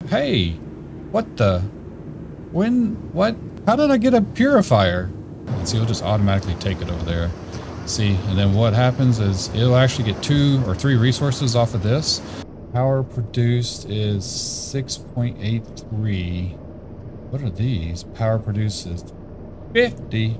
Hey, what the? When? What? How did I get a purifier? Let's see, it'll just automatically take it over there. See, and then what happens is it'll actually get 2 or 3 resources off of this. Power produced is 6.83. What are these? Power produced is 50.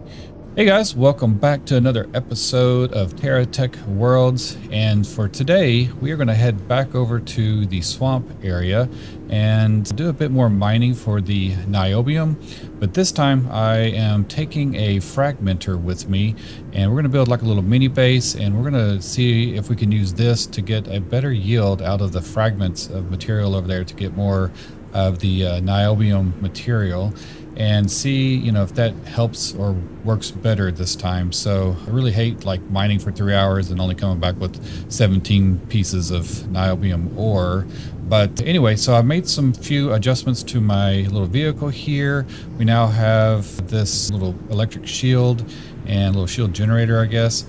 Hey guys, welcome back to another episode of TerraTech Worlds, and for today we are going to head back over to the swamp area and do a bit more mining for the niobium, but this time I am taking a fragmentor with me, and we're going to build like a little mini base, and we're going to see if we can use this to get a better yield out of the fragments of material over there to get more of the niobium material, and see, you know, if that helps or works better this time. So I really hate like mining for 3 hours and only coming back with 17 pieces of niobium ore. But anyway, so I made some few adjustments to my little vehicle here. We now have this little electric shield and a little shield generator, I guess.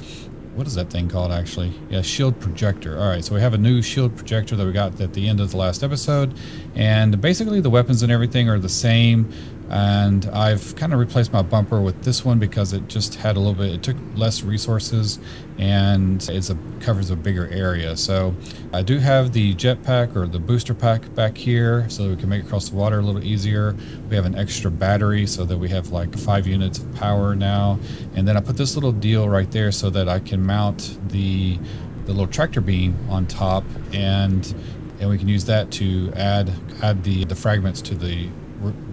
What is that thing called actually? Yeah, shield projector. All right, so we have a new shield projector that we got at the end of the last episode, and basically the weapons and everything are the same. And I've kind of replaced my bumper with this one because it just had a little bit, it took less resources and covers a bigger area. So I do have the jetpack or the booster pack back here so that we can make it across the water a little easier. We have an extra battery so that we have like 5 units of power now. And then I put this little deal right there so that I can mount the little tractor beam on top, and we can use that to add the fragments to the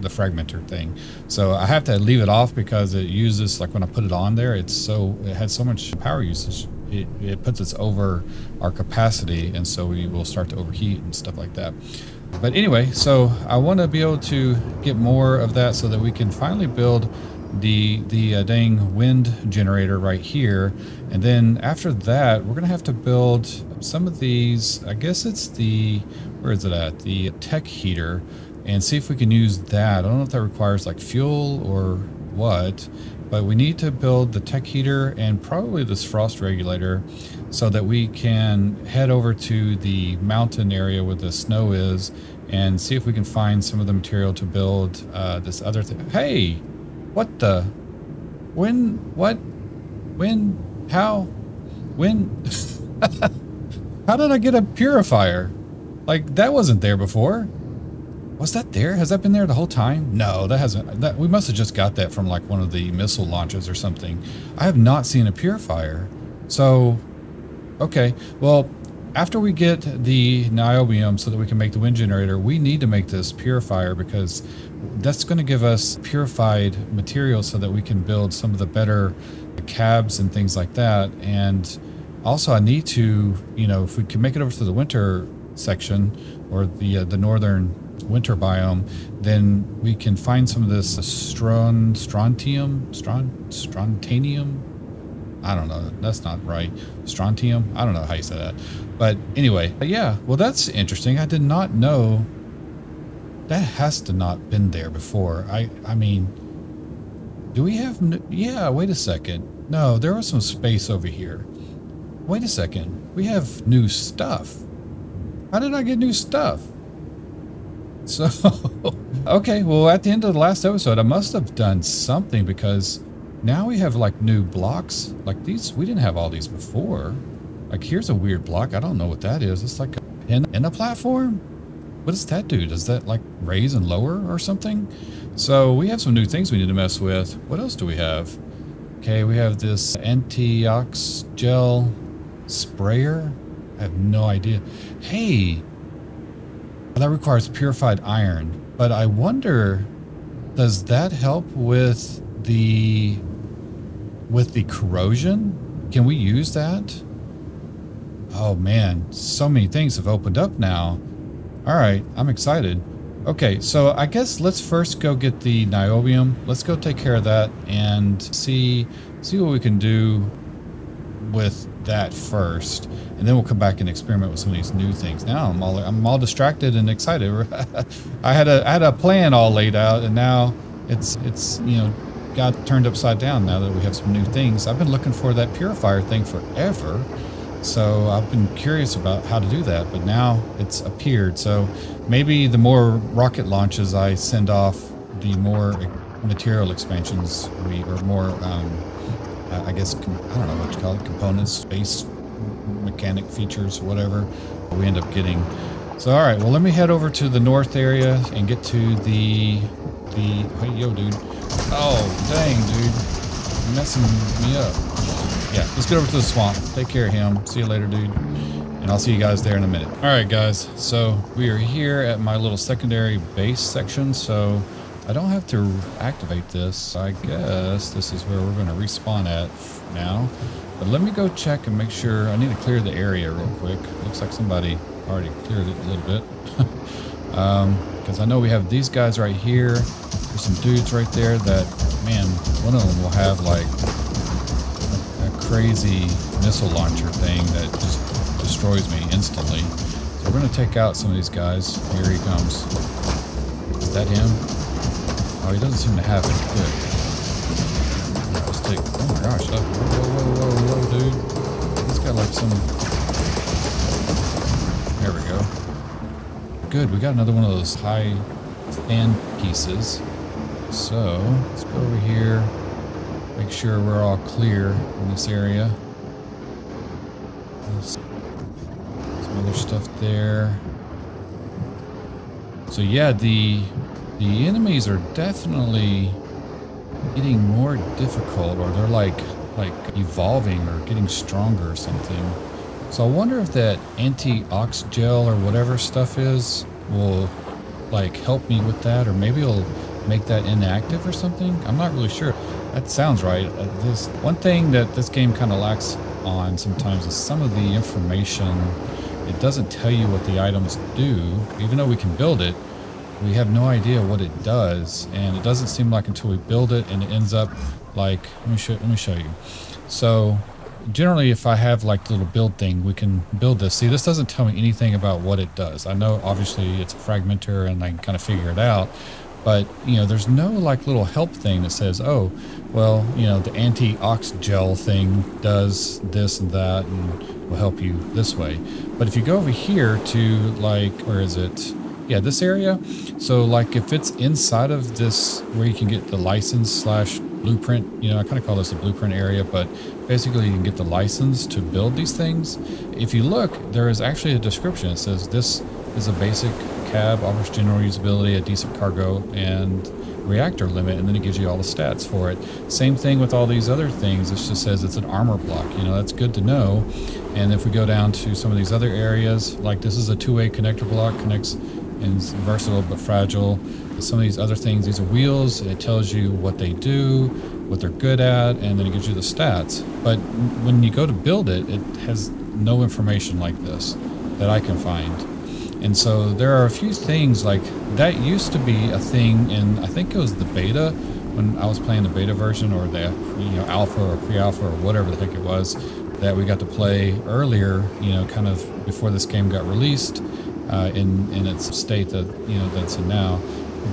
fragmentor thing. So I have to leave it off because it uses, like when I put it on there, it has so much power usage, it puts us over our capacity, and so we will start to overheat and stuff like that. But anyway, so I want to be able to get more of that so that we can finally build the dang wind generator right here. And then after that, we're gonna have to build some of these, I guess it's the, where is it at, the tech heater, and see if we can use that. I don't know if that requires like fuel or what, but we need to build the tech heater and probably this frost regulator so that we can head over to the mountain area where the snow is and see if we can find some of the material to build this other thing. Hey, what the? When? What? When? How? When? How did I get a purifier? Like, that wasn't there before. Was that there? Has that been there the whole time? No, that hasn't. We must have just got that from like one of the missile launches or something. I have not seen a purifier. So, okay. Well, after we get the niobium so that we can make the wind generator, we need to make this purifier because that's going to give us purified material so that we can build some of the better cabs and things like that. And also I need to, you know, if we can make it over to the winter section or the northern winter biome, then we can find some of this strontium. I don't know, that's not right. Strontium, I don't know how you say that, but anyway, yeah. Well, that's interesting. I did not know that. Has to not been there before. I mean, do we have yeah, wait a second. No, there was some space over here. Wait a second, we have new stuff. How did I get new stuff? So, okay, well, at the end of the last episode, I must have done something because now we have like new blocks. Like these, we didn't have all these before. Like here's a weird block. I don't know what that is. It's like a pin in a platform. What does that do? Does that like raise and lower or something? So we have some new things we need to mess with. What else do we have? Okay, we have this antiox gel sprayer. I have no idea. Hey, that requires purified iron, but I wonder, does that help with the corrosion? Can we use that? Oh man, so many things have opened up now. All right, I'm excited. Okay, so I guess let's first go get the niobium. Let's go take care of that and see what we can do with that first, and then we'll come back and experiment with some of these new things. Now I'm all distracted and excited. I had a plan all laid out, and now it's you know, got turned upside down now that we have some new things. I've been looking for that purifier thing forever. So I've been curious about how to do that, but now it's appeared. So maybe the more rocket launches I send off, the more material expansions or more, I guess, I don't know what to call it, components, space mechanic features, whatever we end up getting. So, all right, well, let me head over to the north area and get to the, hey, yo, dude. Oh, dang, dude. You're messing me up. Yeah, let's get over to the swamp. Take care of him. See you later, dude. And I'll see you guys there in a minute. All right, guys. So we are here at my little secondary base section. So I don't have to activate this. I guess this is where we're going to respawn at now. But let me go check and make sure. I need to clear the area real quick. Looks like somebody already cleared it a little bit. Because I know we have these guys right here. There's some dudes right there that, man, one of them will have like a crazy missile launcher thing that just destroys me instantly. So we're going to take out some of these guys. Here he comes. Is that him? Oh, he doesn't seem to have it. Good. Let's take, oh my gosh, whoa, dude. He's got like some, there we go. Good, we got another one of those high stand pieces. So let's go over here, make sure we're all clear in this area. Some other stuff there. So yeah, the enemies are definitely getting more difficult, or they're like evolving or getting stronger or something. So I wonder if that anti-ox gel or whatever stuff is will like help me with that, or maybe it'll make that inactive or something. I'm not really sure. That sounds right. There's one thing that this game kind of lacks on sometimes is some of the information. It doesn't tell you what the items do, even though we can build it. We have no idea what it does, and it doesn't seem like until we build it and it ends up like, let me show you. So generally, if I have like the little build thing, we can build this. See, this doesn't tell me anything about what it does. I know obviously it's a fragmentor and I can kind of figure it out, but you know, there's no like little help thing that says, oh, well, you know, the anti-ox gel thing does this and that and will help you this way. But if you go over here to like, where is it? Yeah, this area. So like if it's inside of this where you can get the license / blueprint, you know, I kind of call this a blueprint area, but basically you can get the license to build these things. If you look, there is actually a description. It says this is a basic cab, offers general usability, a decent cargo, and reactor limit, and then it gives you all the stats for it. Same thing with all these other things. It just says it's an armor block. You know, that's good to know. And if we go down to some of these other areas, like this is a two-way connector block, connects and it's versatile but fragile. Some of these other things, these are wheels. It tells you what they do, what they're good at, and then it gives you the stats. But when you go to build it, it has no information like this that I can find. And so there are a few things like that used to be a thing in, I think it was the beta, when I was playing the beta version, or the, you know, alpha or pre-alpha or whatever the heck it was, that we got to play earlier, you know, kind of before this game got released in its state that, you know, that's in now.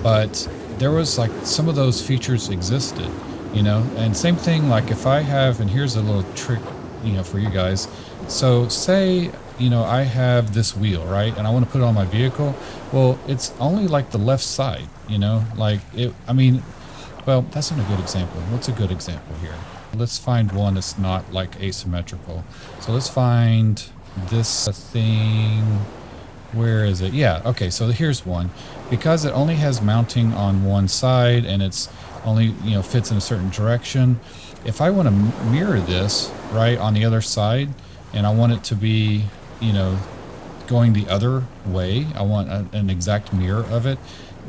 But there was like some of those features existed, you know, and same thing, like if I have, and here's a little trick, you know, for you guys. So say, you know, I have this wheel, right? And I want to put it on my vehicle. Well, it's only like the left side, you know, like it, I mean, well, that's not a good example. What's a good example here? Let's find one that's not like asymmetrical. So let's find this thing. Where is it? Yeah, okay, so here's one. Because it only has mounting on one side and it's only, you know, fits in a certain direction, if I want to mirror this, right, on the other side, and I want it to be, you know, going the other way, I want an exact mirror of it,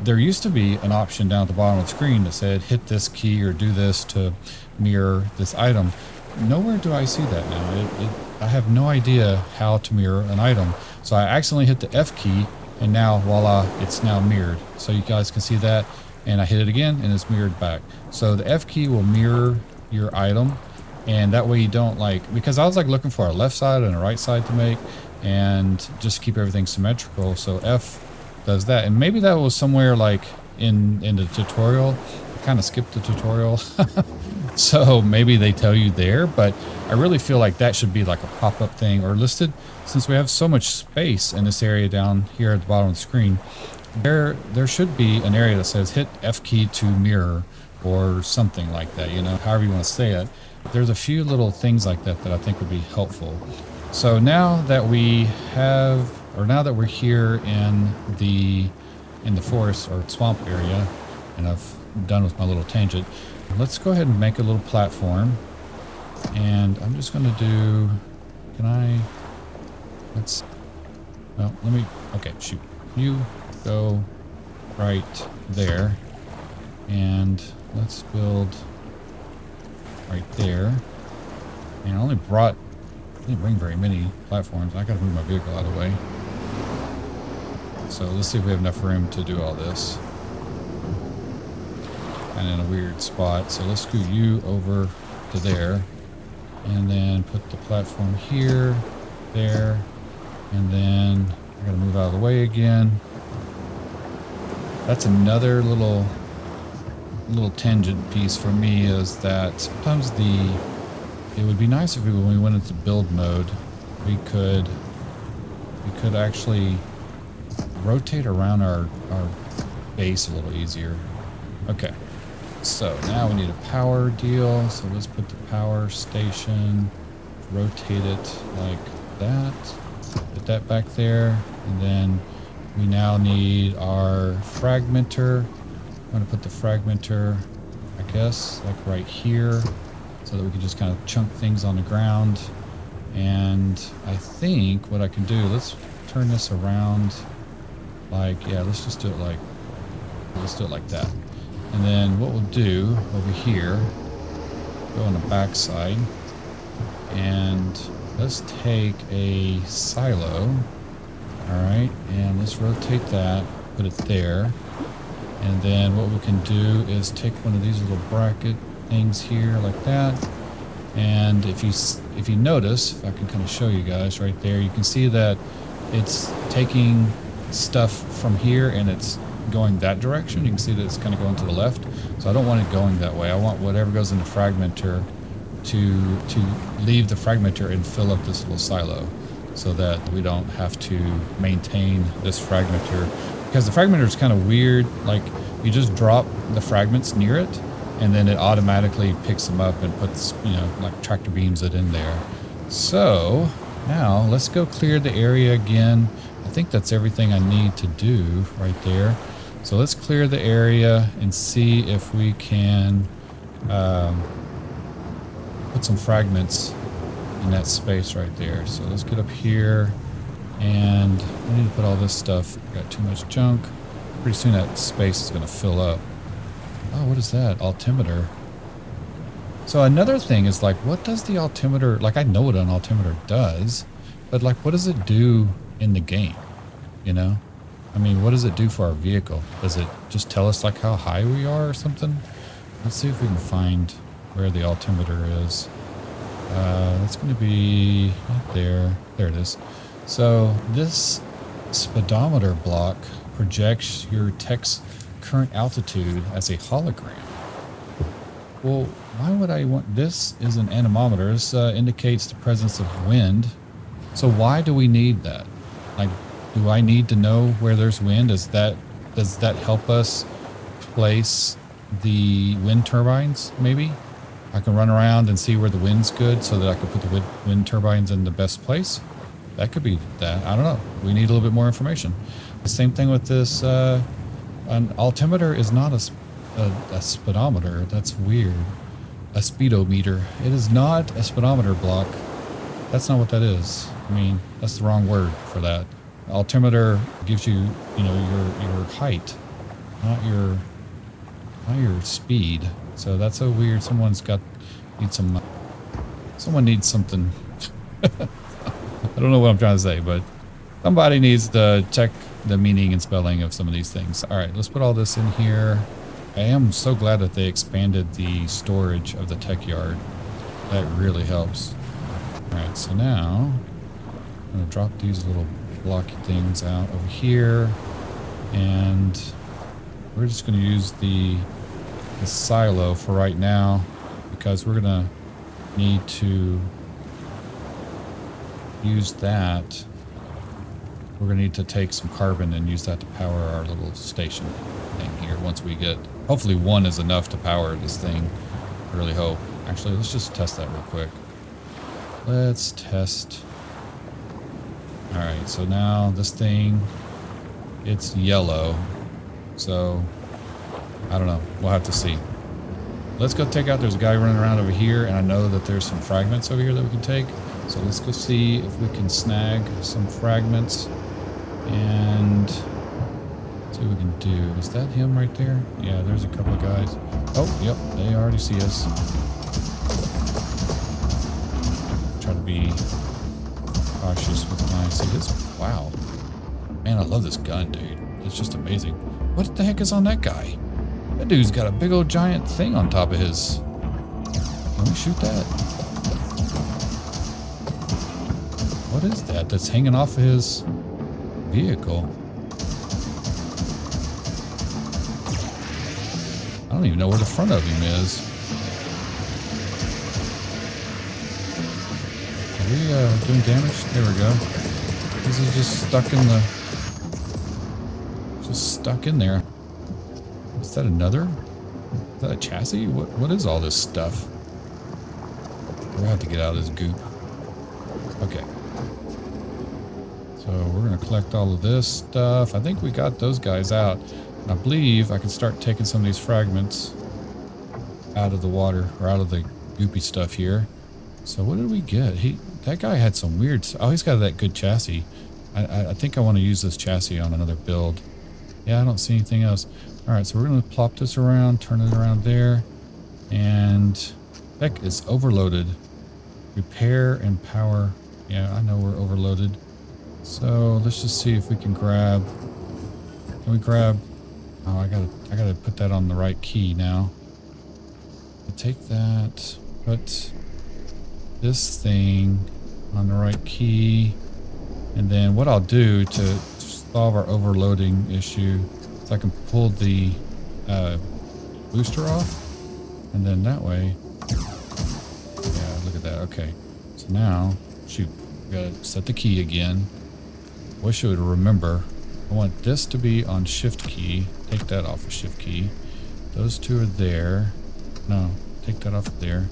there used to be an option down at the bottom of the screen that said hit this key or do this to mirror this item. Nowhere do I see that now. I have no idea how to mirror an item. So I accidentally hit the F key, and now voila, it's now mirrored. So you guys can see that, and I hit it again and it's mirrored back. So the F key will mirror your item, and that way you don't like, because I was like looking for a left side and a right side to make and just keep everything symmetrical. So F does that, and maybe that was somewhere like in the tutorial. I kind of skipped the tutorial So maybe they tell you there, but I really feel like that should be like a pop-up thing or listed, since we have so much space in this area down here at the bottom of the screen. There should be an area that says hit F key to mirror or something like that, you know, however you want to say it. There's a few little things like that that I think would be helpful. So now that we have, or now that we're here in the forest or swamp area, and I've done with my little tangent, let's go ahead and make a little platform. And I'm just going to do, okay, shoot. You go right there. And let's build right there. And I didn't bring very many platforms. I gotta move my vehicle out of the way. So let's see if we have enough room to do all this. Kind of in a weird spot. So let's scoot you over to there. And then put the platform here, there. And then I gotta move out of the way again. That's another little tangent piece for me, is that sometimes it would be nice if when we went into build mode, we could actually rotate around our base a little easier. Okay, so now we need a power deal. So let's put the power station, rotate it like that, put that back there, and then we now need our fragmentor. I'm going to put the fragmentor, I guess, like right here, so that we can just kind of chunk things on the ground. And I think what I can do, let's turn this around like, yeah, let's do it like that. And then what we'll do over here, go on the back side, and let's take a silo, all right, and let's rotate that, put it there. And then what we can do is take one of these little bracket things here like that. And if you notice, if I can kind of show you guys right there, you can see that it's taking stuff from here and it's going that direction. You can see that it's kind of going to the left. So I don't want it going that way. I want whatever goes in the fragmentor to leave the fragmentor and fill up this little silo, so that we don't have to maintain this fragmentor. Because the fragmentor is kind of weird, like you just drop the fragments near it and then it automatically picks them up and puts, you know, like tractor beams it in there. So now let's go clear the area again. I think that's everything I need to do right there. So let's clear the area and see if we can put some fragments in that space right there. So let's get up here. And I need to put all this stuff. Got too much junk. Pretty soon that space is going to fill up. Oh, what is that? Altimeter. So another thing is, like, what does the altimeter, like, I know what an altimeter does, but like, what does it do in the game? You know? I mean, what does it do for our vehicle? Does it just tell us like how high we are or something? Let's see if we can find where the altimeter is. It's going to be right there. There it is. So this speedometer block projects your tech's current altitude as a hologram. Well, why would I want this? Is an anemometer. This indicates the presence of wind. So why do we need that? Like, do I need to know where there's wind? Does that help us place the wind turbines? Maybe I can run around and see where the wind's good, so that I can put the wind turbines in the best place. That could be that. I don't know. We need a little bit more information. The same thing with this. An altimeter is not a speedometer. That's weird. A speedometer. It is not a speedometer block. That's not what that is. I mean, that's the wrong word for that. Altimeter gives you, you know, your height, not your speed. So that's so weird. Someone needs something. I don't know what I'm trying to say, but somebody needs to check the meaning and spelling of some of these things. All right, let's put all this in here. I am so glad that they expanded the storage of the tech yard. That really helps. All right, so now I'm going to drop these little blocky things out over here, and we're just going to use the silo for right now, because we're gonna need to use that. We're gonna need to take some carbon and use that to power our little station thing here. Once we get, hopefully one is enough to power this thing. I really hope. Actually, let's just test that real quick. Let's test. All right, so now this thing, it's yellow. So I don't know. We'll have to see. Let's go take out, there's a guy running around over here, and I know that there's some fragments over here that we can take. So let's go see if we can snag some fragments and see what we can do. Is that him right there? Yeah, there's a couple of guys. Oh, yep, they already see us. Try to be cautious with my, see this? Wow. Man, I love this gun, dude. It's just amazing. What the heck is on that guy? That dude's got a big old giant thing on top of his. Can we shoot that? What is that that's hanging off of his vehicle? I don't even know where the front of him is. Are we doing damage? There we go. This is just stuck in the... Just stuck in there. Is that another? Is that a chassis? What is all this stuff? We'll have to get out of this goop. Okay. So we're going to collect all of this stuff. I think we got those guys out. And I believe I can start taking some of these fragments out of the water, or out of the goopy stuff here. So what did we get? That guy had some weird... Oh, he's got that good chassis. I think I want to use this chassis on another build. Yeah, I don't see anything else. Alright, so we're going to plop this around, turn it around there. And... Heck, it's overloaded. Repair and power. Yeah, I know we're overloaded. So let's just see if we can grab... Can we grab... Oh, I gotta put that on the right key now. I'll take that, put this thing on the right key, and then what I'll do to solve our overloading issue is I can pull the booster off, and then that way, yeah, look at that. Okay, so now, shoot, we gotta set the key again. Wish I would remember. I want this to be on shift key. Take that off of shift key. Those two are there. No, take that off there.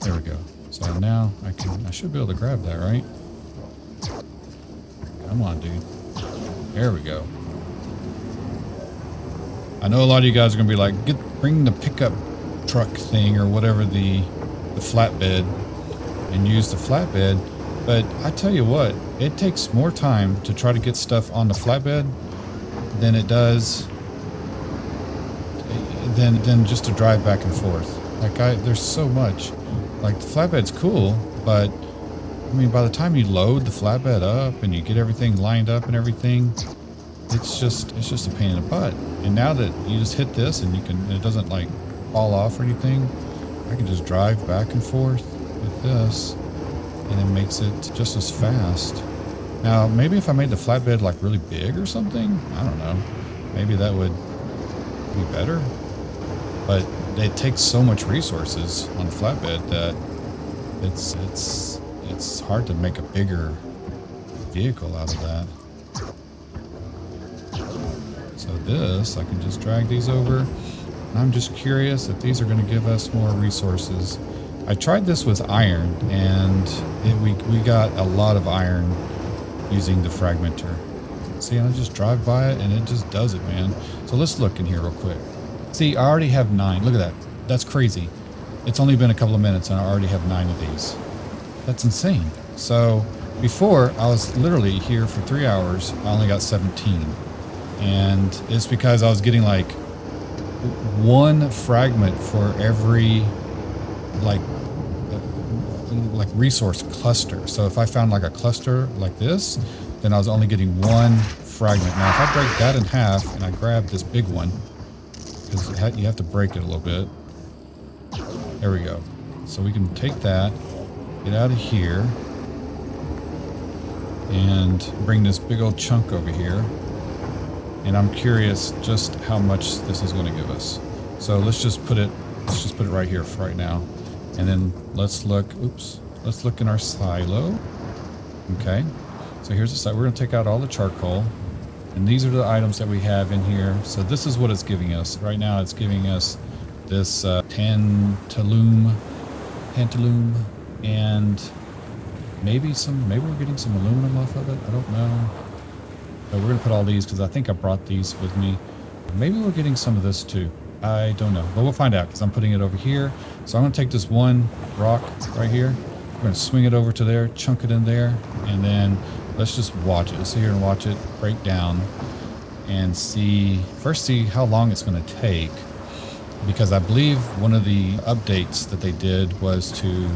There we go. So now I should be able to grab that, right? Come on, dude. There we go. I know a lot of you guys are gonna be like, bring the pickup truck thing or whatever, the flatbed, and use the flatbed. But I tell you what, it takes more time to try to get stuff on the flatbed than it does than just to drive back and forth. Like there's so much. Like the flatbed's cool, but I mean by the time you load the flatbed up and you get everything lined up and everything, it's just a pain in the butt. And now that you just hit this and it doesn't like fall off or anything, I can just drive back and forth with this. And it makes it just as fast. Now, maybe if I made the flatbed like really big or something, I don't know. Maybe that would be better. But it takes so much resources on the flatbed that it's hard to make a bigger vehicle out of that. So this, I can just drag these over. I'm just curious if these are going to give us more resources. I tried this with iron, and we got a lot of iron using the Fragmentor. See, I just drive by it, and it just does it, man. So let's look in here real quick. See, I already have 9. Look at that. That's crazy. It's only been a couple of minutes, and I already have 9 of these. That's insane. So before, I was literally here for 3 hours. I only got 17. And it's because I was getting like 1 fragment for every like resource cluster. So if I found like a cluster like this, then I was only getting 1 fragment. Now if I break that in half and I grab this big one, because you have to break it a little bit. There we go. So we can take that, get out of here, and bring this big old chunk over here. And I'm curious just how much this is going to give us. So let's just put it right here for right now. And then let's look, oops, let's look in our silo. Okay, so here's the site. We're going to take out all the charcoal. And these are the items that we have in here. So this is what it's giving us. Right now it's giving us this tantalum, and maybe we're getting some aluminum off of it. I don't know. But we're going to put all these because I think I brought these with me. Maybe we're getting some of this too. I don't know, but we'll find out because I'm putting it over here. So I'm going to take this one rock right here. We're going to swing it over to there, chunk it in there, and then let's just watch it. Let's sit here and watch it break down and see how long it's going to take. Because I believe one of the updates that they did was to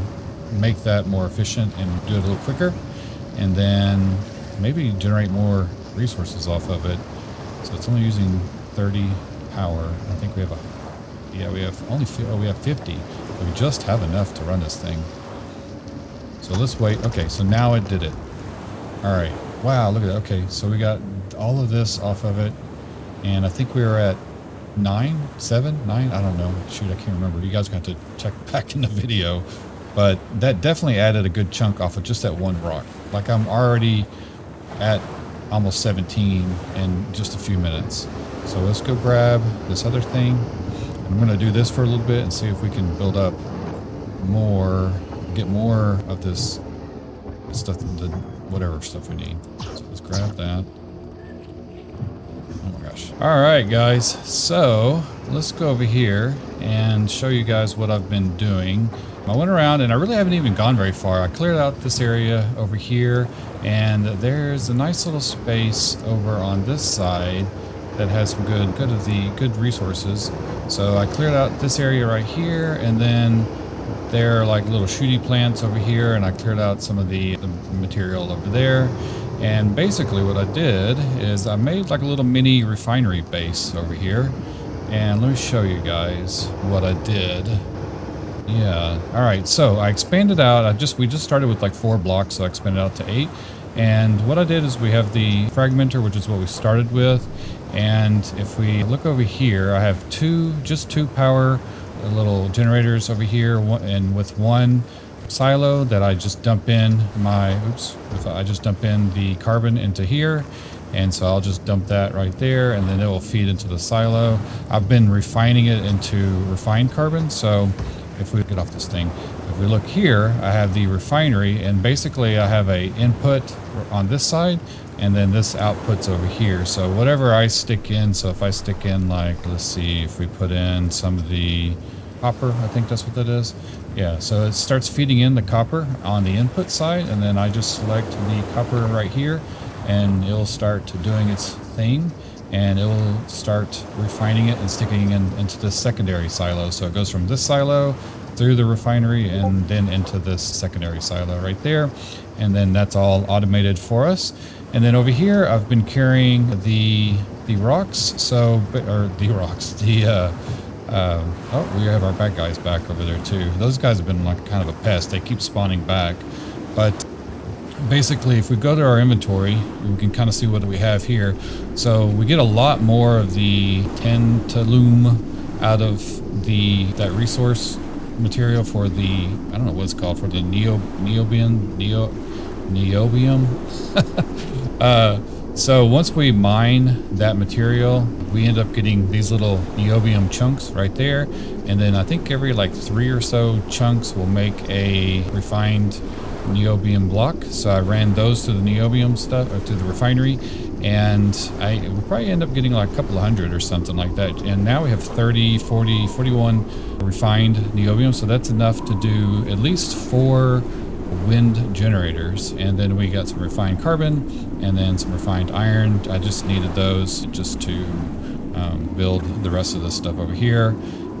make that more efficient and do it a little quicker, and then maybe generate more resources off of it. So it's only using 30 power. I think we have we have 50. But we just have enough to run this thing. So let's wait. Okay, so now it did it. All right. Wow, look at that. Okay, so we got all of this off of it, and I think we were at 9, 7, 9. I don't know. Shoot, I can't remember. You guys got to check back in the video, but that definitely added a good chunk off of just that one rock. Like I'm already at almost 17 in just a few minutes. So let's go grab this other thing. I'm going to do this for a little bit and see if we can build up more, get more of this stuff, whatever stuff we need. So let's grab that. Oh my gosh. All right, guys. So let's go over here and show you guys what I've been doing. I went around and I really haven't even gone very far. I cleared out this area over here, and there's a nice little space over on this side that has some good resources. So I cleared out this area right here, and then there are like little shooty plants over here, and I cleared out some of the material over there. And basically what I did is I made like a little mini refinery base over here. And let me show you guys what I did. Yeah, all right, so I expanded out. We just started with like 4 blocks, so I expanded out to 8. And what I did is we have the Fragmentor, which is what we started with. And if we look over here, I have just two power little generators over here, and with one silo that I just dump in I just dump in the carbon into here. And so I'll just dump that right there, and then it will feed into the silo. I've been refining it into refined carbon. So if we get off this thing, if we look here, I have the refinery, and basically I have a input on this side, and then this output's over here. So whatever I stick in, so if I stick in, like, let's see, if we put in some of the copper, I think that's what that is. Yeah, so it starts feeding in the copper on the input side, and then I just select the copper right here, and it'll start doing its thing, and it will start refining it and sticking into the secondary silo. So it goes from this silo through the refinery and then into this secondary silo right there. And then that's all automated for us. And then over here, I've been carrying the rocks. Oh, we have our bad guys back over there too. Those guys have been like kind of a pest. They keep spawning back. But basically, if we go to our inventory, we can kind of see what we have here. So we get a lot more of the tantalum out of that resource material for the, I don't know what it's called, for the niobium. So once we mine that material, we end up getting these little niobium chunks right there. And then I think every like 3 or so chunks will make a refined niobium block. So I ran those to the niobium stuff, or to the refinery, and we'll probably end up getting like a couple of hundred or something like that. And now we have 30, 40, 41 refined niobium. So that's enough to do at least 4 wind generators. And then we got some refined carbon and then some refined iron. I just needed those just to build the rest of this stuff over here.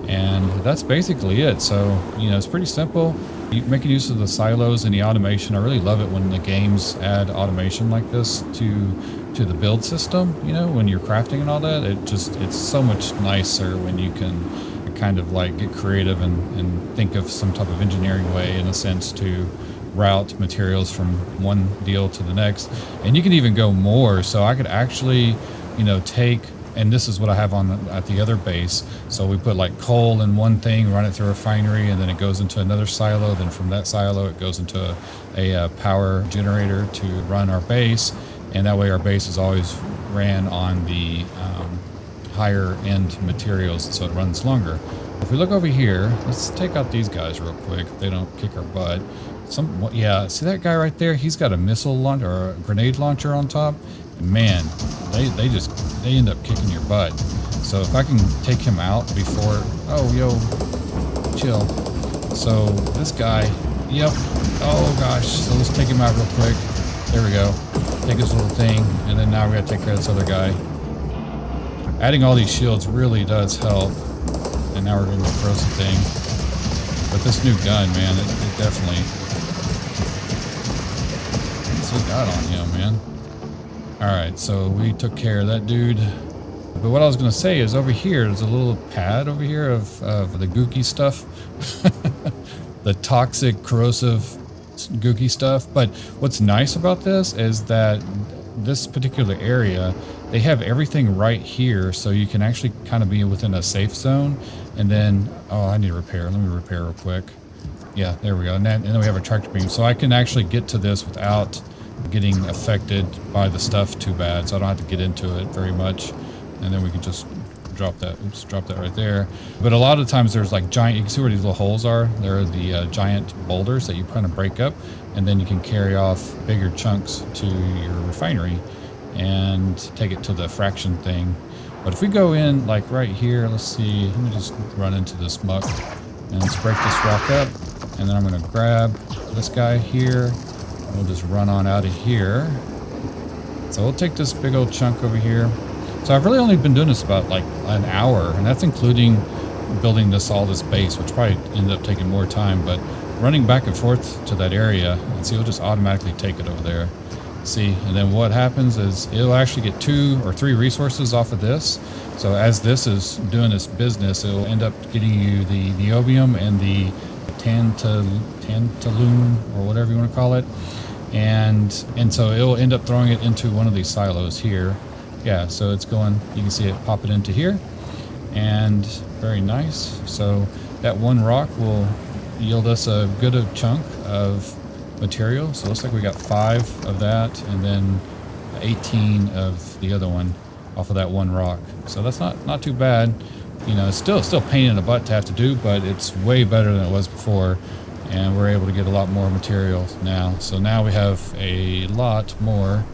And that's basically it. So, you know, it's pretty simple. Making use of the silos and the automation. I really love it when the games add automation like this to the build system. You know, when you're crafting and all that, it's so much nicer when you can kind of like get creative and think of some type of engineering way, in a sense, to route materials from one deal to the next. And you can even go more. So I could actually, you know, take and this is what I have on at the other base. So we put like coal in one thing, run it through a refinery, and then it goes into another silo. Then from that silo, it goes into a power generator to run our base. And that way our base is always ran on the higher end materials, so it runs longer. If we look over here, let's take out these guys real quick. If they don't kick our butt. Yeah, see that guy right there? He's got a missile launcher or a grenade launcher on top. And man, they end up kicking your butt. So if I can take him out before, oh yo, chill. So this guy, yep. Oh gosh, so let's take him out real quick. There we go. Take his little thing, and then now we gotta take care of this other guy. Adding all these shields really does help. And now we're gonna go throw some thing. But this new gun, man, it definitely. What's he got on him, man? Alright, so we took care of that dude. But what I was gonna say is over here, there's a little pad over here of the gooky stuff. The toxic, corrosive, gooky stuff. But what's nice about this is that this particular area, they have everything right here, so you can actually kind of be within a safe zone. And then, oh, I need to repair. Let me repair real quick. Yeah, there we go. And then we have a tractor beam, so I can actually get to this without getting affected by the stuff too bad, so I don't have to get into it very much. And then we can just drop that. Oops, drop that right there. But a lot of times there's like giant, you can see where these little holes are. They're the giant boulders that you kind of break up, and then you can carry off bigger chunks to your refinery and take it to the fraction thing. But if we go in like right here, let's see, let me just run into this muck and let's break this rock up. And then I'm going to grab this guy here. And we'll just run on out of here. So we'll take this big old chunk over here. So I've really only been doing this about like an hour, and that's including building all this base, which probably ended up taking more time. But running back and forth to that area, and see, it'll just automatically take it over there. See, and then what happens is it'll actually get 2 or 3 resources off of this. So as this is doing its business, it'll end up getting you the niobium and the tantalum, or whatever you want to call it. And so it'll end up throwing it into one of these silos here. Yeah, so it's going, you can see it pop it into here. And very nice. So that one rock will yield us a good chunk of material. So it looks like we got 5 of that, and then 18 of the other one off of that one rock. So that's not too bad. You know, it's still pain in the butt to have to do, but it's way better than it was before, and we're able to get a lot more material now. So now we have a lot more.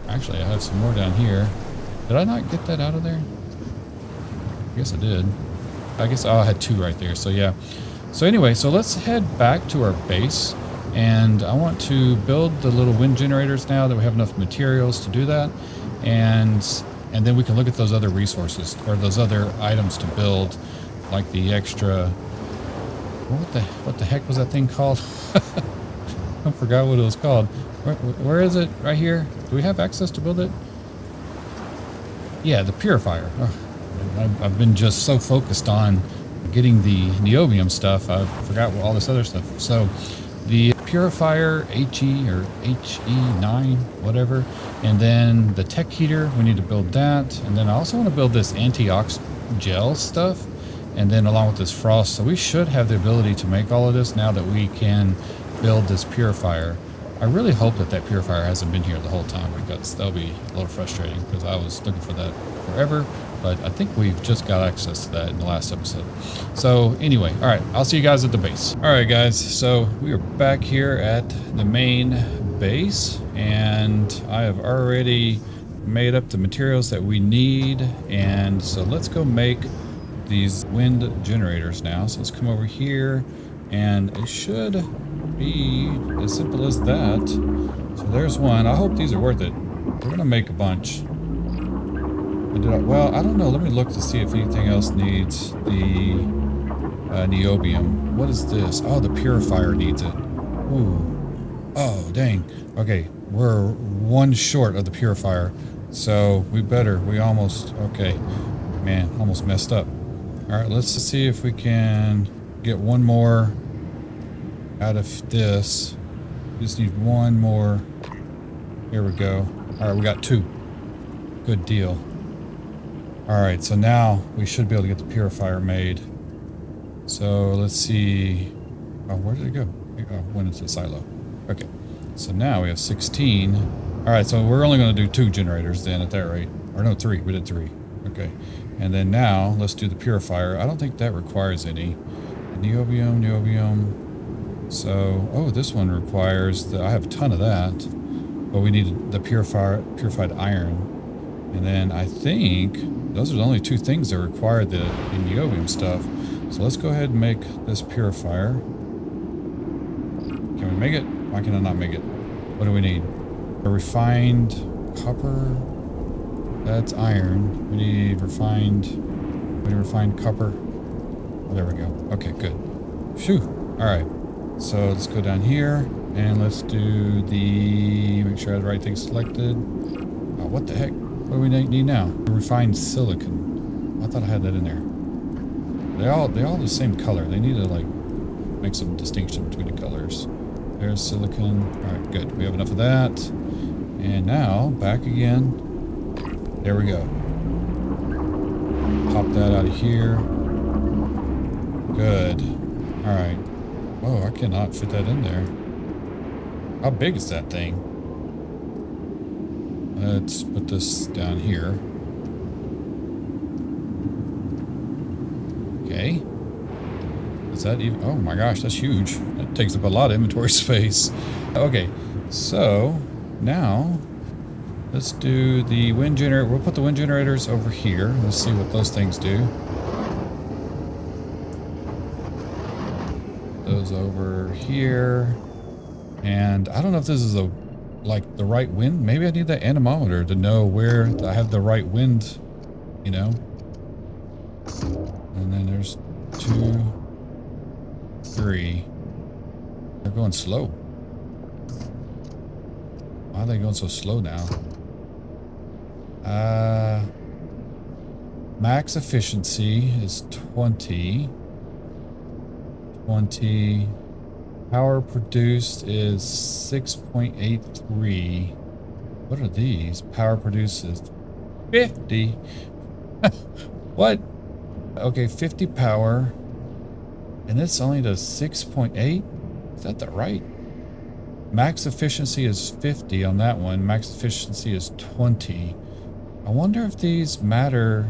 Actually, I have some more down here. Did I not get that out of there? I guess I did. I guess, oh, I had 2 right there. So yeah. So anyway, so let's head back to our base. And I want to build the little wind generators now that we have enough materials to do that. And then we can look at those other resources, or those other items to build, like the extra, what the heck was that thing called? I forgot what it was called. Where is it? Right here? Do we have access to build it? Yeah, the purifier. Oh, I've been just so focused on getting the niobium stuff, I forgot all this other stuff. So the purifier, HE or HE9, whatever, and then the tech heater, we need to build that. And then I also want to build this antiox gel stuff, and then along with this frost. So we should have the ability to make all of this now that we can build this purifier. I really hope that purifier hasn't been here the whole time, because that'll be a little frustrating, because I was looking for that forever. But I think we've just got access to that in the last episode. So anyway, all right, I'll see you guys at the base. All right, guys, so we are back here at the main base, and I have already made up the materials that we need. And so let's go make these wind generators now. So let's come over here, and it should be as simple as that. So there's one. I hope these are worth it. We're gonna make a bunch. Well, I don't know. Let me look to see if anything else needs the niobium. What is this? Oh, the purifier needs it. Ooh. Oh, dang. Okay, we're 1 short of the purifier. So we almost, okay. Man, almost messed up. All right, let's just see if we can get 1 more out of this. We just need 1 more. Here we go. All right, we got 2. Good deal. All right, so now we should be able to get the purifier made. So let's see. Oh, where did it go? Oh, went into the silo. Okay, so now we have 16. All right, so we're only going to do 2 generators then at that rate. Or no, 3. We did 3. Okay, and then now let's do the purifier. I don't think that requires any. Niobium, niobium. So, oh, this one requires I have a ton of that. But we need the purified iron. And then I think those are the only 2 things that require the niobium stuff. So let's go ahead and make this purifier. Can we make it? Why can I not make it? What do we need? A refined copper. That's iron. We need refined copper. Oh, there we go. Okay, good. Phew. All right. So let's go down here and let's do make sure I have the right thing selected. Oh, what the heck? What do we need now? Refined silicon. I thought I had that in there. They all the same color. They need to like make some distinction between the colors. There's silicon. All right, good. We have enough of that. And now back again. There we go. Pop that out of here. Good. All right. Oh, I cannot fit that in there. How big is that thing? Let's put this down here. Okay. Is that even... Oh my gosh, that's huge. That takes up a lot of inventory space. Okay, so now let's do the wind generator. We'll put the wind generators over here. Let's see what those things do. Those over here. And I don't know if this is like the right wind. Maybe I need that anemometer to know where I have the right wind, you know. And then there's 2, 3. They're going slow. Why are they going so slow now? Max efficiency is 20. 20. Power produced is 6.83. What are these? Power produced is 50. What? Okay, 50 power. And this only does 6.8? Is that the right? Max efficiency is 50 on that one. Max efficiency is 20. I wonder if these matter.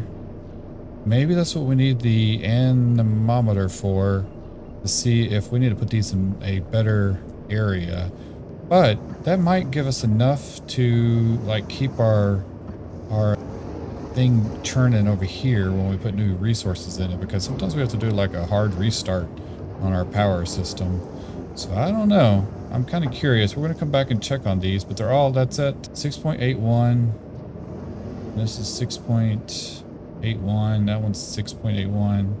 Maybe that's what we need the anemometer for. To see if we need to put these in a better area. But that might give us enough to like keep our thing churning over here when we put new resources in it, because sometimes we have to do like a hard restart on our power system. So I don't know. I'm kind of curious. We're going to come back and check on these, but that's at 6.81. This is 6.81. That one's 6.81.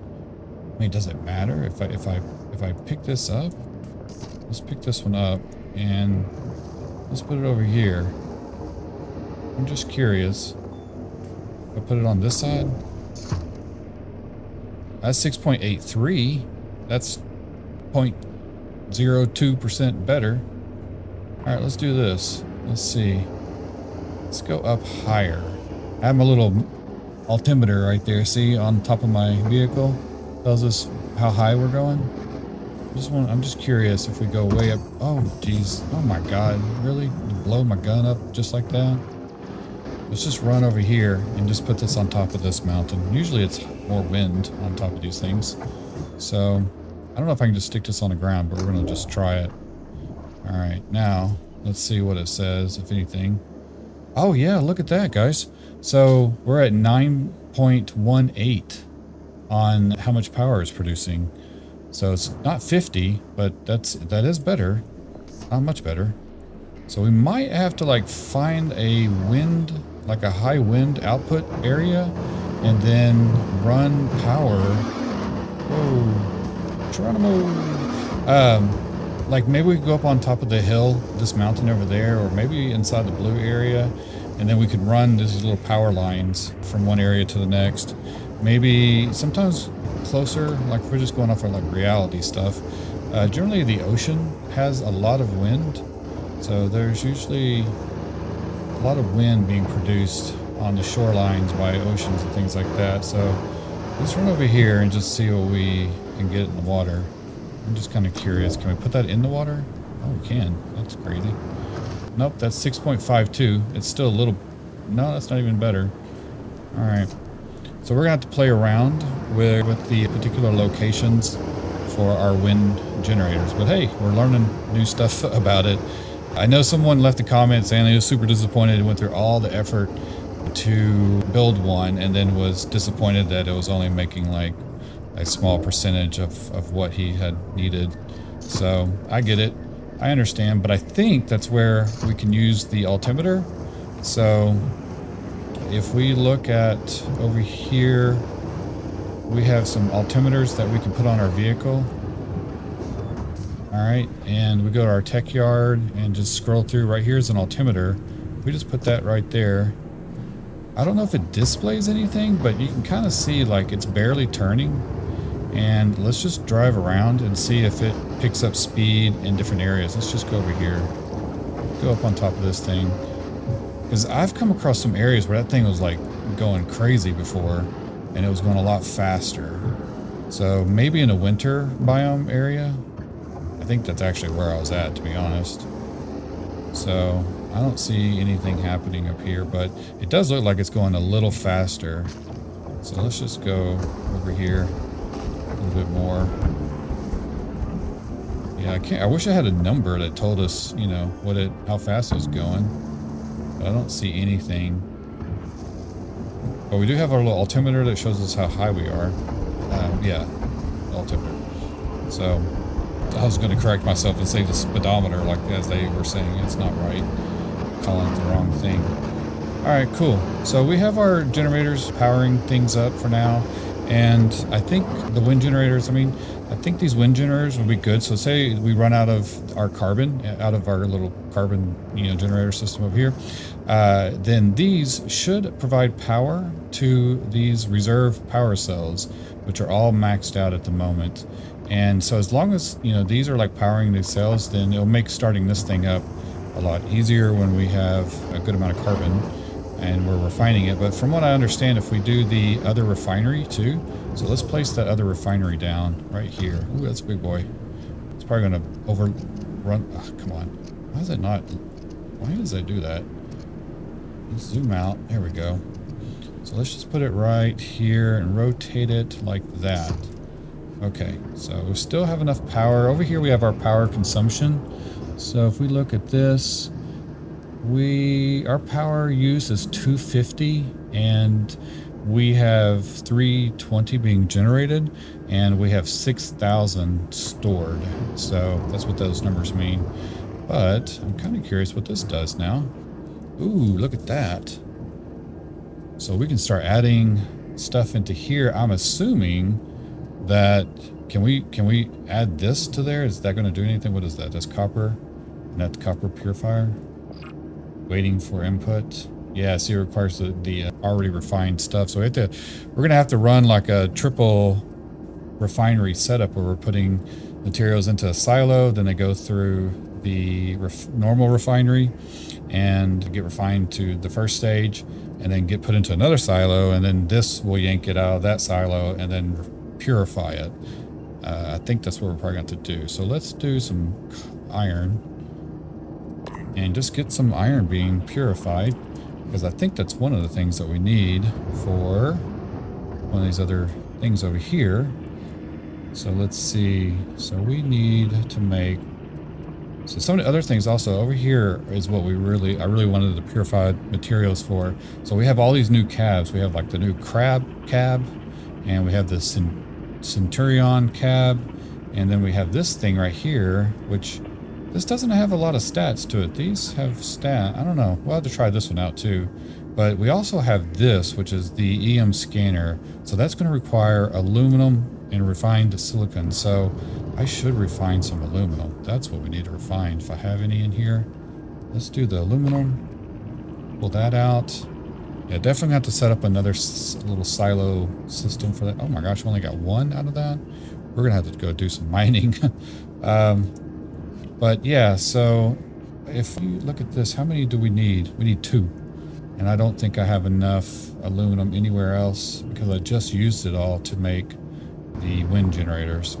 I mean, does it matter if I pick this up? Let's pick this one up and let's put it over here. I'm just curious. If I put it on this side, that's 6.83. That's 0.02% better. All right, let's do this. Let's see. Let's go up higher. I have my little altimeter right there. See, on top of my vehicle. Tells us how high we're going. I'm just curious if we go way up. Oh, geez. Oh my God. Really? Blow my gun up just like that? Let's just run over here and just put this on top of this mountain. Usually it's more wind on top of these things. So, I don't know if I can just stick this on the ground, but we're going to just try it. All right. Now, let's see what it says, if anything. Oh, yeah. Look at that, guys. So, we're at 9.18. on how much power it's producing. So it's not 50, but that is better. Not much better. So we might have to like find a wind, like a high wind output area, and then run power. Whoa, Geronimo. Like maybe we could go up on top of the hill, this mountain over there, or maybe inside the blue area, and then we could run these little power lines from one area to the next. Maybe sometimes closer, like if we're just going off of like reality stuff. Generally the ocean has a lot of wind, so there's usually a lot of wind being produced on the shorelines by oceans and things like that. So let's run over here and just see what we can get in the water. I'm just kind of curious. Can we put that in the water? Oh, we can. That's crazy. Nope, that's 6.52. It's still a little... No, that's not even better. All right. So we're going to have to play around with the particular locations for our wind generators. But hey, we're learning new stuff about it. I know someone left a comment saying they was super disappointed and went through all the effort to build one and then was disappointed that it was only making like a small percentage of what he had needed. So I get it. I understand, but I think that's where we can use the altimeter. So if we look at over here, we have some altimeters that we can put on our vehicle. All right, and we go to our tech yard and just scroll through. Right here's an altimeter. We just put that right there. I don't know if it displays anything, but you can kind of see like it's barely turning. And let's just drive around and see if it picks up speed in different areas. Let's just go over here. Go up on top of this thing. Because I've come across some areas where that thing was like going crazy before and it was going a lot faster. So maybe in a winter biome area. I think that's actually where I was at, to be honest. So I don't see anything happening up here, but it does look like it's going a little faster. So let's just go over here a little bit more. Yeah, I wish I had a number that told us, you know, how fast it was going. But I don't see anything. But we do have our little altimeter that shows us how high we are. Yeah, altimeter. So I was going to correct myself and say the speedometer, like as they were saying. It's not right. Calling it the wrong thing. All right, cool. So we have our generators powering things up for now. And I think the wind generators, I think these wind generators will be good. So say we run out of our carbon, out of our little carbon, generator system over here, then these should provide power to these reserve power cells, which are all maxed out at the moment. And so as long as, these are like powering these cells, then it'll make starting this thing up a lot easier when we have a good amount of carbon and we're refining it. But from what I understand, if we do the other refinery too, so let's place that other refinery down right here. Ooh, that's a big boy. It's probably going to overrun. Oh, come on. Why is it not? Why does it do that? Let's zoom out. There we go. So let's just put it right here and rotate it like that. Okay, so we still have enough power. Over here we have our power consumption. So if we look at this, our power use is 250 and we have 320 being generated and we have 6,000 stored. So that's what those numbers mean. But I'm kind of curious what this does now. Ooh, look at that. So we can start adding stuff into here. I'm assuming that can we add this to there? Is that going to do anything? What is that? That's copper, and that's copper purifier. Waiting for input. Yeah, see, it requires the already refined stuff. So we're gonna have to run like a triple refinery setup where we're putting materials into a silo, then they go through the normal refinery and get refined to the first stage, and then get put into another silo, and then this will yank it out of that silo and then purify it. I think that's what we're probably going to do. So let's do some iron and just get some iron being purified, because I think that's one of the things that we need for one of these other things over here. So let's see. So we need to make, so some of the other things also over here is what I really wanted the purified materials for. So we have all these new cabs. We have like the new crab cab, and we have the Centurion cab, and then we have this thing right here, which this doesn't have a lot of stats to it. These have I don't know. We'll have to try this one out too. But we also have this, which is the EM scanner. So that's going to require aluminum and refined silicon. So I should refine some aluminum. That's what we need to refine. If I have any in here, let's do the aluminum. Pull that out. Yeah, definitely have to set up another little silo system for that. Oh my gosh, we only got one out of that. We're going to have to go do some mining. But yeah, so if you look at this, how many do we need? We need 2. And I don't think I have enough aluminum anywhere else because I just used it all to make the wind generators.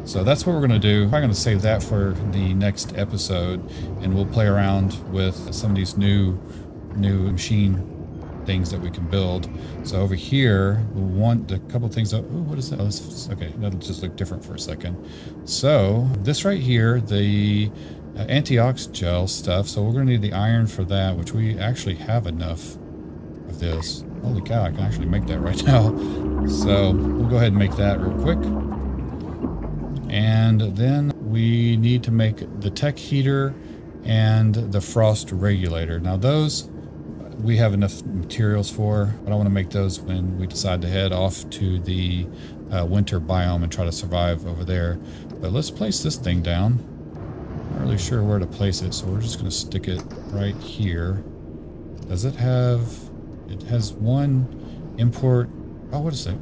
So that's what we're going to do. I'm going to save that for the next episode, and we'll play around with some of these new machine things that we can build. So over here, we want a couple things. Oh, what is that? Oh, okay, that'll just look different for a second. So this right here, the antioxidant gel stuff. So we're going to need the iron for that, which we actually have enough of this. Holy cow, I can actually make that right now. So we'll go ahead and make that real quick. And then we need to make the tech heater and the frost regulator. Now those we have enough materials for, but I want to make those when we decide to head off to the winter biome and try to survive over there. But let's place this thing down. Not really sure where to place it, so we're just going to stick it right here. Does it have... It has one import... Oh, what is it?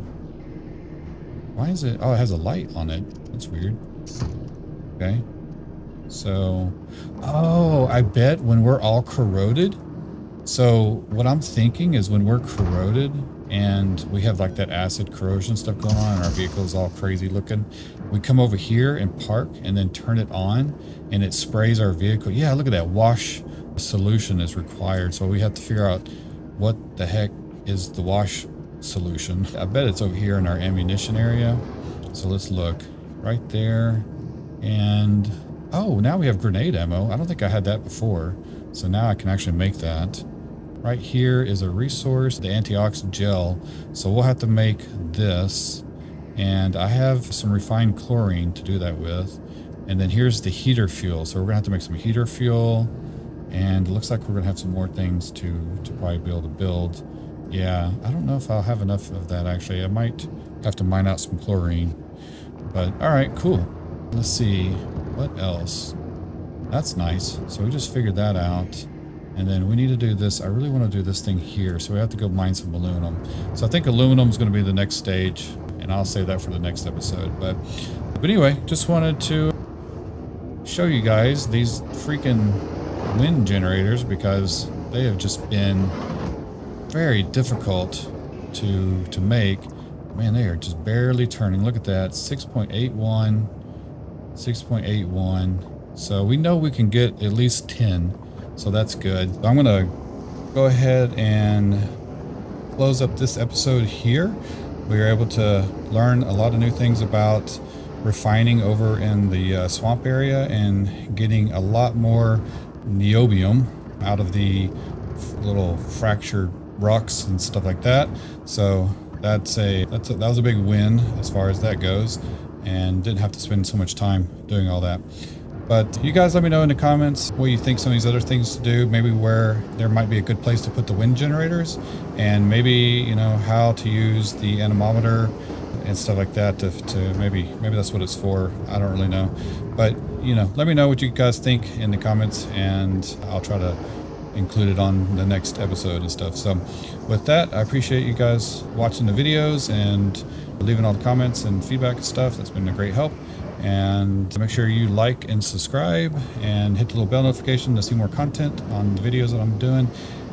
Why is it... Oh, it has a light on it. That's weird. Okay. So... Oh, I bet when we're all corroded... So what I'm thinking is when we're corroded and we have like that acid corrosion stuff going on and our vehicle is all crazy looking, we come over here and park and then turn it on and it sprays our vehicle. Yeah, look at that. Wash solution is required. So we have to figure out what the heck is the wash solution. I bet it's over here in our ammunition area. So let's look right there. And oh, now we have grenade ammo. I don't think I had that before. So now I can actually make that. Right here is a resource, the antioxidant gel. So we'll have to make this. And I have some refined chlorine to do that with. And then here's the heater fuel. So we're gonna have to make some heater fuel. And it looks like we're gonna have some more things to probably be able to build. Yeah, I don't know if I'll have enough of that actually. I might have to mine out some chlorine. But all right, cool. Let's see, what else? That's nice. So we just figured that out. And then we need to do this. I really want to do this thing here. So we have to go mine some aluminum. So I think aluminum is going to be the next stage. And I'll save that for the next episode. But anyway, just wanted to show you guys these freaking wind generators because they have just been very difficult to make. Man, they are just barely turning. Look at that. 6.81. 6.81. So we know we can get at least 10. So that's good. So I'm going to go ahead and close up this episode here. We were able to learn a lot of new things about refining over in the swamp area and getting a lot more niobium out of the little fractured rocks and stuff like that. So that was a big win as far as that goes, and didn't have to spend so much time doing all that. But you guys let me know in the comments what you think some of these other things to do, maybe where there might be a good place to put the wind generators, and maybe, you know, how to use the anemometer and stuff like that to maybe that's what it's for. I don't really know. But, you know, let me know what you guys think in the comments, and I'll try to include it on the next episode and stuff. So with that, I appreciate you guys watching the videos and leaving all the comments and feedback and stuff. That's been a great help. And make sure you like and subscribe and hit the little bell notification to see more content on the videos that I'm doing.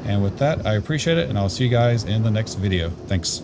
And with that, I appreciate it, and I'll see you guys in the next video. Thanks.